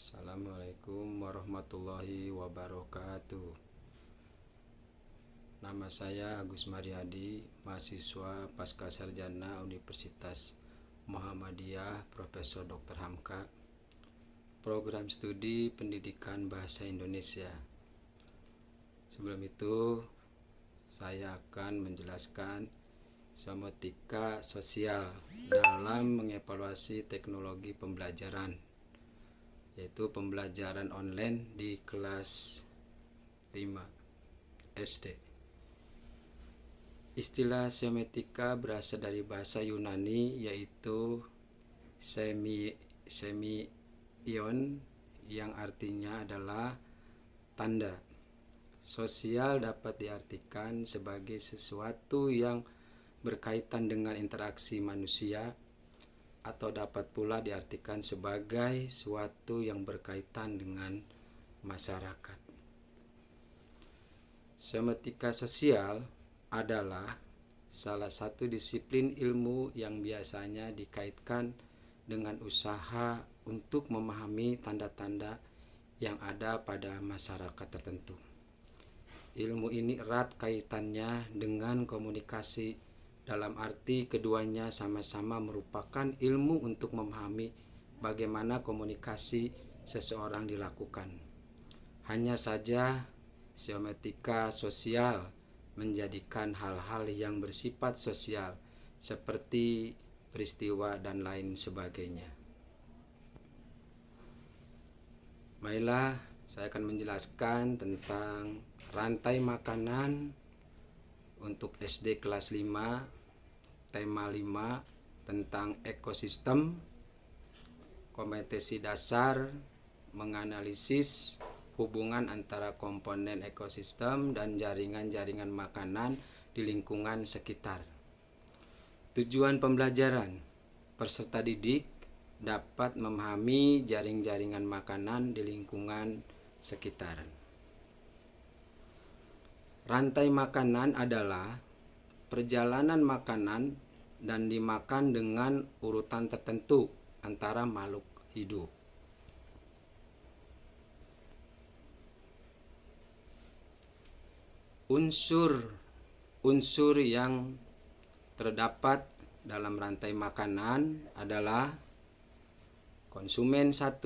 Assalamualaikum warahmatullahi wabarakatuh. Nama saya Agus Mariadi, mahasiswa Pasca Sarjana Universitas Muhammadiyah Profesor Dr. Hamka, Program Studi Pendidikan Bahasa Indonesia. Sebelum itu, saya akan menjelaskan semiotika sosial dalam mengevaluasi teknologi pembelajaran, yaitu pembelajaran online di kelas 5 SD. Istilah semiotika berasal dari bahasa Yunani, yaitu semeion, yang artinya adalah tanda. Sosial dapat diartikan sebagai sesuatu yang berkaitan dengan interaksi manusia, atau dapat pula diartikan sebagai suatu yang berkaitan dengan masyarakat. Semiotika sosial adalah salah satu disiplin ilmu yang biasanya dikaitkan dengan usaha untuk memahami tanda-tanda yang ada pada masyarakat tertentu. Ilmu ini erat kaitannya dengan komunikasi, dalam arti keduanya sama-sama merupakan ilmu untuk memahami bagaimana komunikasi seseorang dilakukan. Hanya saja semiotika sosial menjadikan hal-hal yang bersifat sosial seperti peristiwa dan lain sebagainya. Marilah saya akan menjelaskan tentang rantai makanan untuk SD kelas 5, tema 5 tentang ekosistem, kompetensi dasar menganalisis hubungan antara komponen ekosistem dan jaringan-jaringan makanan di lingkungan sekitar. Tujuan pembelajaran: peserta didik dapat memahami jaring-jaringan makanan di lingkungan sekitar. Rantai makanan adalah perjalanan makanan dan dimakan dengan urutan tertentu antara makhluk hidup. Unsur yang terdapat dalam rantai makanan adalah konsumen 1,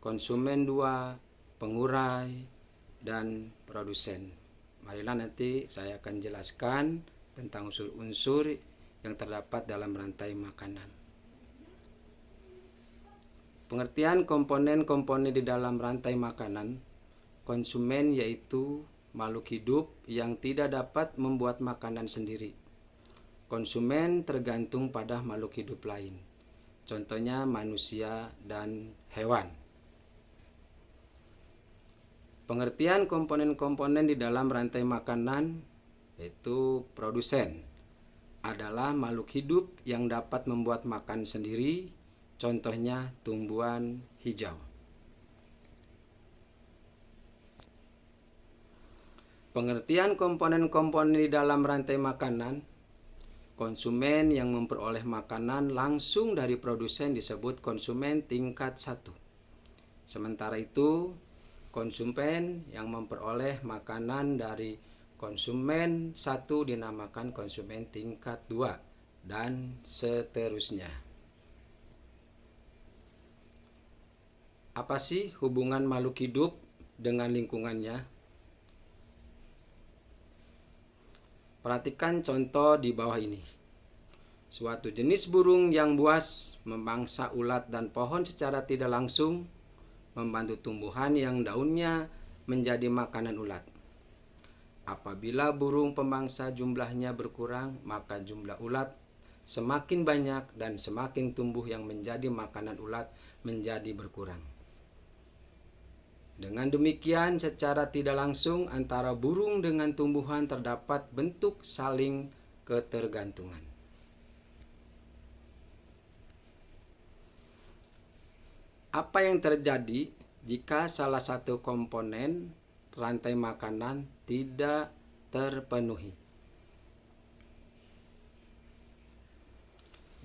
konsumen 2, pengurai, dan produsen. Marilah nanti saya akan jelaskan tentang unsur-unsur yang terdapat dalam rantai makanan. Pengertian komponen-komponen di dalam rantai makanan. Konsumen yaitu makhluk hidup yang tidak dapat membuat makanan sendiri. Konsumen tergantung pada makhluk hidup lain, contohnya manusia dan hewan. Pengertian komponen-komponen di dalam rantai makanan, yaitu produsen, adalah makhluk hidup yang dapat membuat makan sendiri, contohnya tumbuhan hijau. Pengertian komponen-komponen di dalam rantai makanan: konsumen yang memperoleh makanan langsung dari produsen disebut konsumen tingkat 1. Sementara itu, konsumen yang memperoleh makanan dari konsumen 1 dinamakan konsumen tingkat 2, dan seterusnya. Apa sih hubungan makhluk hidup dengan lingkungannya? Perhatikan contoh di bawah ini. Suatu jenis burung yang buas memangsa ulat dan pohon secara tidak langsung, membantu tumbuhan yang daunnya menjadi makanan ulat. Apabila burung pemangsa jumlahnya berkurang, maka jumlah ulat semakin banyak dan semakin tumbuh yang menjadi makanan ulat menjadi berkurang. Dengan demikian, secara tidak langsung antara burung dengan tumbuhan terdapat bentuk saling ketergantungan. Apa yang terjadi jika salah satu komponen rantai makanan tidak terpenuhi?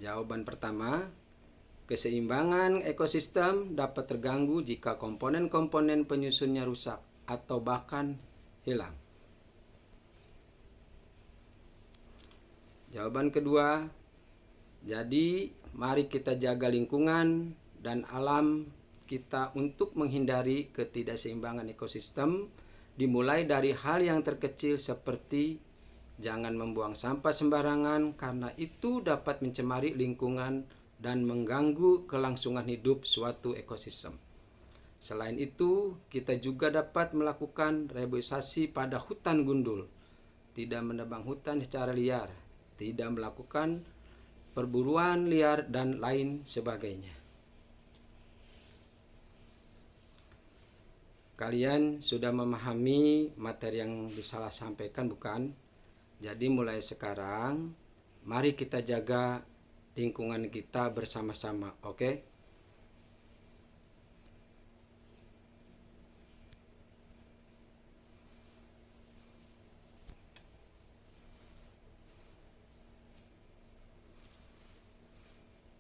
Jawaban pertama, Keseimbangan ekosistem dapat terganggu jika komponen-komponen penyusunnya rusak atau bahkan hilang. Jawaban kedua, jadi mari kita jaga lingkungan dan alam kita untuk menghindari ketidakseimbangan ekosistem, dimulai dari hal yang terkecil seperti jangan membuang sampah sembarangan karena itu dapat mencemari lingkungan dan mengganggu kelangsungan hidup suatu ekosistem. Selain itu, kita juga dapat melakukan reboisasi pada hutan gundul, tidak menebang hutan secara liar, tidak melakukan perburuan liar, dan lain sebagainya. Kalian sudah memahami materi yang bisa sampaikan, bukan? Jadi mulai sekarang, mari kita jaga lingkungan kita bersama-sama, oke?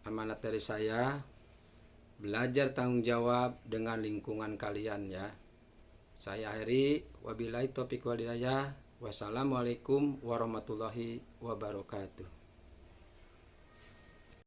Amanat dari saya, belajar tanggung jawab dengan lingkungan kalian ya. Saya akhiri, wabillahi taufiq wal hidayah. Wassalamualaikum warahmatullahi wabarakatuh.